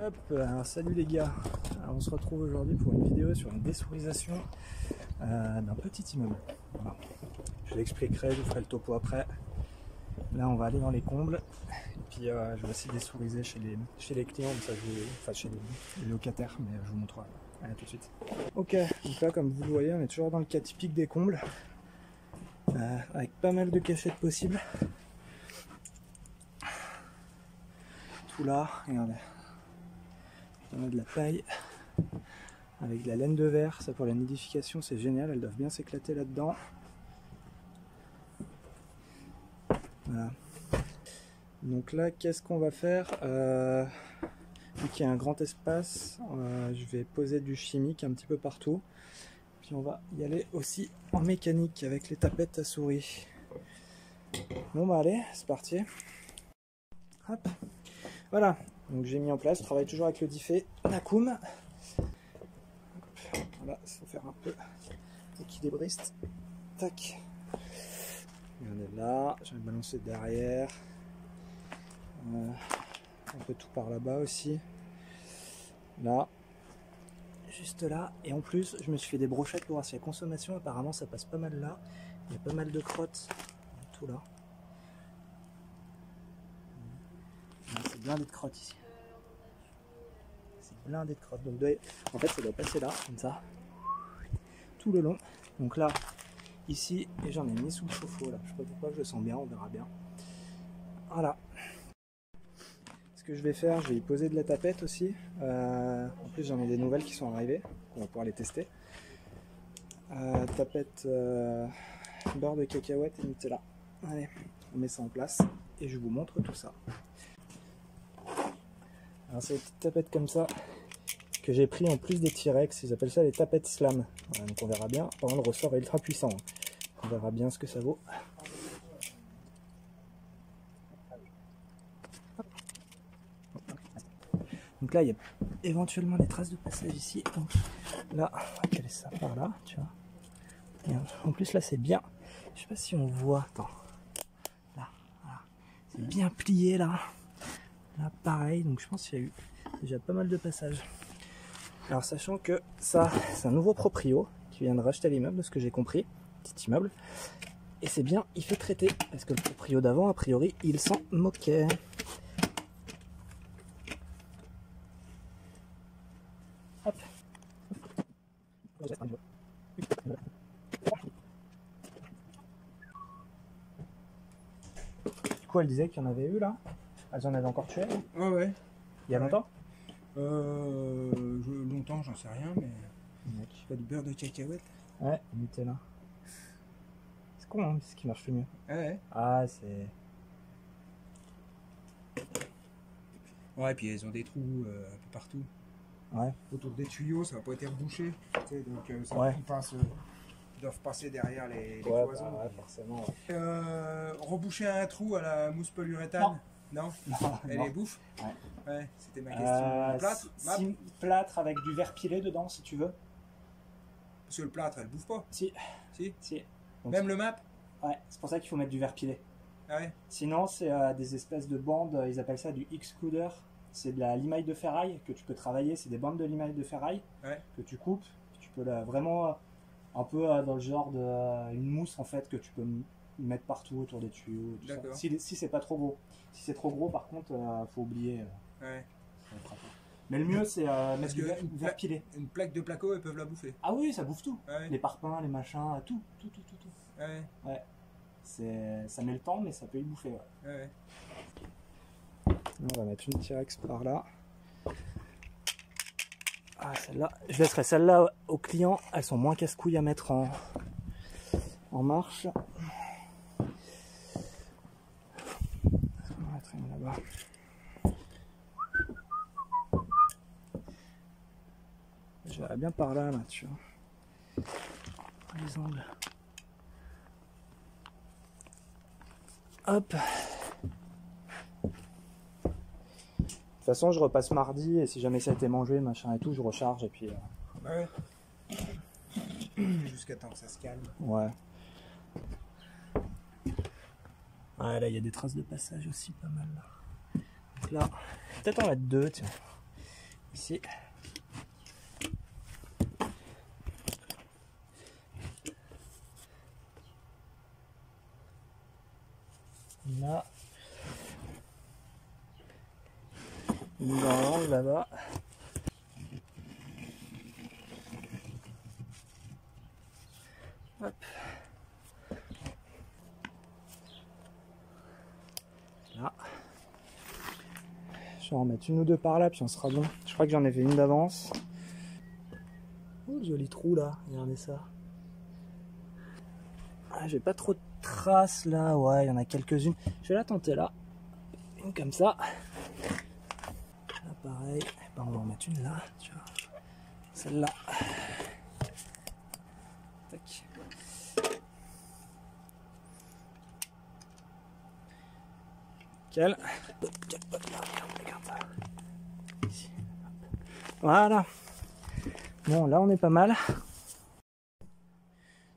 Hop, alors salut les gars, alors on se retrouve aujourd'hui pour une vidéo sur une dessourisation d'un petit immeuble. Voilà. Je l'expliquerai, je vous ferai le topo après. Là on va aller dans les combles, et puis je vais aussi dessouriser chez les clients, ça enfin chez les locataires, mais je vous montrerai. Allez, tout de suite. Ok, donc là comme vous le voyez, on est toujours dans le cas typique des combles, avec pas mal de cachettes possibles. Tout là, regardez. On a de la paille avec de la laine de verre, ça pour la nidification c'est génial, elles doivent bien s'éclater là-dedans. Voilà. Donc là qu'est-ce qu'on va faire, vu qu'il y a un grand espace, je vais poser du chimique un petit peu partout. Puis on va y aller aussi en mécanique avec les tapettes à souris. Bon bah allez, c'est parti. Hop. Voilà, donc j'ai mis en place, je travaille toujours avec le Diffé Nakoum. Voilà, il faut faire un peu équilibriste. Tac. Regardez là, je vais balancer derrière. Un peu tout par là-bas aussi. Là. Juste là. Et en plus, je me suis fait des brochettes pour voir si la consommation, apparemment ça passe pas mal là. Il y a pas mal de crottes. Tout là. C'est blindé de crottes ici. C'est blindé de crottes. Donc en fait ça doit passer là, comme ça. Tout le long. Donc là, ici, et j'en ai mis sous le chauffe-eau là. Je sais pas pourquoi, je le sens bien, on verra bien. Voilà. Ce que je vais faire, je vais y poser de la tapette aussi. En plus j'en ai des nouvelles qui sont arrivées. On va pouvoir les tester. Tapette beurre de cacahuète et Nutella. Allez, on met ça en place et je vous montre tout ça. Alors c'est des petites tapettes comme ça que j'ai pris en plus des T-Rex, ils appellent ça les tapettes slam. Voilà, donc on verra bien. Par contre le ressort est ultra puissant. On verra bien ce que ça vaut. Donc là il y a éventuellement des traces de passage ici. Donc là on va caler ça par là, tu vois. Et en plus là c'est bien. Je sais pas si on voit. Attends. Là, voilà. C'est bien plié là. Là pareil, donc je pense qu'il y a eu déjà pas mal de passages. Alors sachant que ça, c'est un nouveau proprio qui vient de racheter l'immeuble, de ce que j'ai compris, petit immeuble. Et c'est bien, il fait traiter, parce que le proprio d'avant, a priori, il s'en moquait. Hop. Du coup, elle disait qu'il y en avait eu là. Elles en avaient encore tué. Ouais, ouais. Il y a longtemps? Longtemps, j'en sais rien, mais. Pas du beurre de cacahuète. Ouais, Nutella. C'est con, hein, c'est ce qui marche le mieux. Ouais. Ah, c'est. Ouais, et puis elles ont des trous un peu partout. Ouais. Autour des tuyaux, ça n'a pas été rebouché. Tu sais, donc ça Ouais. ils doivent passer derrière les Ouais, cloisons. bah, ouais, forcément. Ouais. Reboucher un trou à la mousse polyuréthane. Non. Non. Elle Non. est bouffe. Ouais. Ouais, c'était ma question. Plâtre, si plâtre avec du verre pilé dedans, si tu veux. Parce que le plâtre, elle bouffe pas. Si. Si. Si. Donc, Même le map. ouais, c'est pour ça qu'il faut mettre du verre pilé. Ah ouais. Sinon, c'est des espèces de bandes, ils appellent ça du extruder. C'est de la limaille de ferraille que tu peux travailler. C'est des bandes de limaille de ferraille que tu coupes. Tu peux vraiment un peu dans le genre de une mousse en fait que tu peux mettre partout autour des tuyaux. Tout ça. Si c'est pas trop gros. Si c'est trop gros, par contre, faut oublier. Ouais. Mais le mieux, c'est mettre du verre pilé. Une plaque de placo, elles peuvent la bouffer. Ah oui, ça bouffe tout. Ouais. Les parpaings, les machins, tout. Ouais. Ouais. Ça met le temps, mais ça peut y bouffer. Ouais. Ouais. On va mettre une T-Rex par là. Ah, celle-là, je laisserai celle-là aux clients. Elles sont moins casse-couilles à mettre en marche. On va mettre une là-bas. Je verrai bien par là, tu vois. Les angles. Hop. De toute façon, je repasse mardi et si jamais ça a été mangé, machin et tout, je recharge et puis. Ouais. Jusqu'à temps que ça se calme. Ouais. Ouais, là, il y a des traces de passage aussi, pas mal. Là, donc là peut-être en mettre deux, tiens. Ici. Là. Dans l'angle là-bas. Hop. Là. Je vais en remettre une ou deux par là, puis on sera bon. Je crois que j'en ai fait une d'avance. Oh, joli trou là, regardez ça. Ah, j'ai pas trop de traces là, ouais, il y en a quelques-unes. Je vais la tenter là. Une comme ça. Là, pareil. Ben, on va en mettre une là, tu vois. Celle-là. Tac. Nickel. Voilà. Bon, là on est pas mal.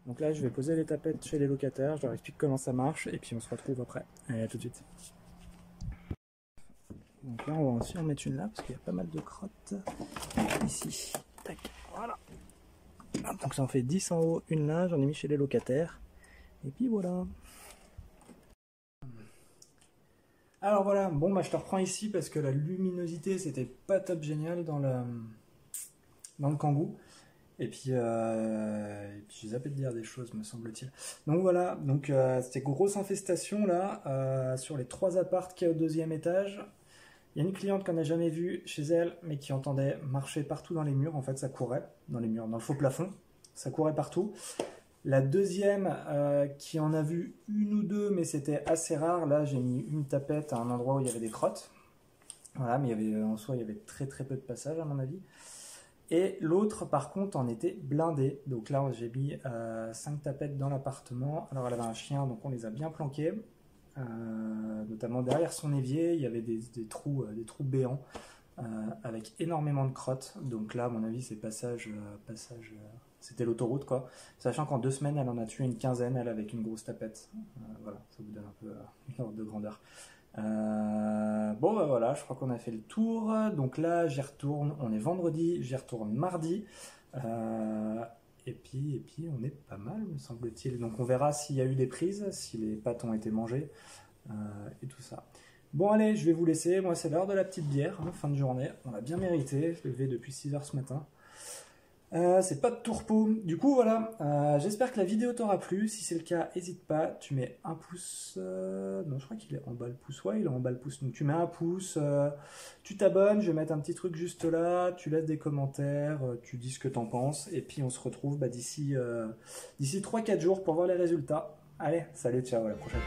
Donc là je vais poser les tapettes chez les locataires, je leur explique comment ça marche et puis on se retrouve après. Allez, à tout de suite. Donc là on va aussi en mettre une là parce qu'il y a pas mal de crottes ici. Tac, voilà. Donc ça en fait 10 en haut, une là, j'en ai mis chez les locataires. Et puis voilà. Alors voilà, bon bah je te reprends ici parce que la luminosité c'était pas top génial dans le Kangoo. Et puis j'ai zappé de dire des choses me semble-t-il. Donc voilà, donc c'était grosse infestation là sur les 3 apparts qu'il y a au 2e étage. Il y a une cliente qu'on n'a jamais vue chez elle mais qui entendait marcher partout dans les murs, en fait ça courait dans les murs, dans le faux plafond, ça courait partout. La deuxième qui en a vu une ou deux mais c'était assez rare, là j'ai mis une tapette à un endroit où il y avait des crottes. Voilà, mais il y avait, en soi il y avait très peu de passages à mon avis. Et l'autre par contre en était blindé, donc là j'ai mis 5 tapettes dans l'appartement. Alors elle avait un chien donc on les a bien planqués, notamment derrière son évier il y avait des trous béants avec énormément de crottes, donc là à mon avis c'est passage c'était l'autoroute quoi, sachant qu'en 2 semaines elle en a tué une quinzaine, elle avec une grosse tapette. Voilà, ça vous donne un peu une ordre de grandeur. Bon bah voilà, je crois qu'on a fait le tour. Donc là j'y retourne, on est vendredi, j'y retourne mardi. Et puis on est pas mal me semble-t-il. Donc on verra s'il y a eu des prises, si les pâtes ont été mangées et tout ça. Bon allez, je vais vous laisser, moi c'est l'heure de la petite bière, hein, fin de journée, on l'a bien mérité, je l'ai levé depuis 6 h ce matin. C'est pas de tourpeau. Du coup voilà, j'espère que la vidéo t'aura plu. Si c'est le cas, n'hésite pas, tu mets un pouce. Non, je crois qu'il est en bas le pouce. Ouais, il est en bas le pouce. Donc tu mets un pouce, tu t'abonnes, je vais mettre un petit truc juste là, tu laisses des commentaires, tu dis ce que t'en penses. Et puis on se retrouve d'ici 3-4 jours pour voir les résultats. Allez, salut, ciao, à la prochaine.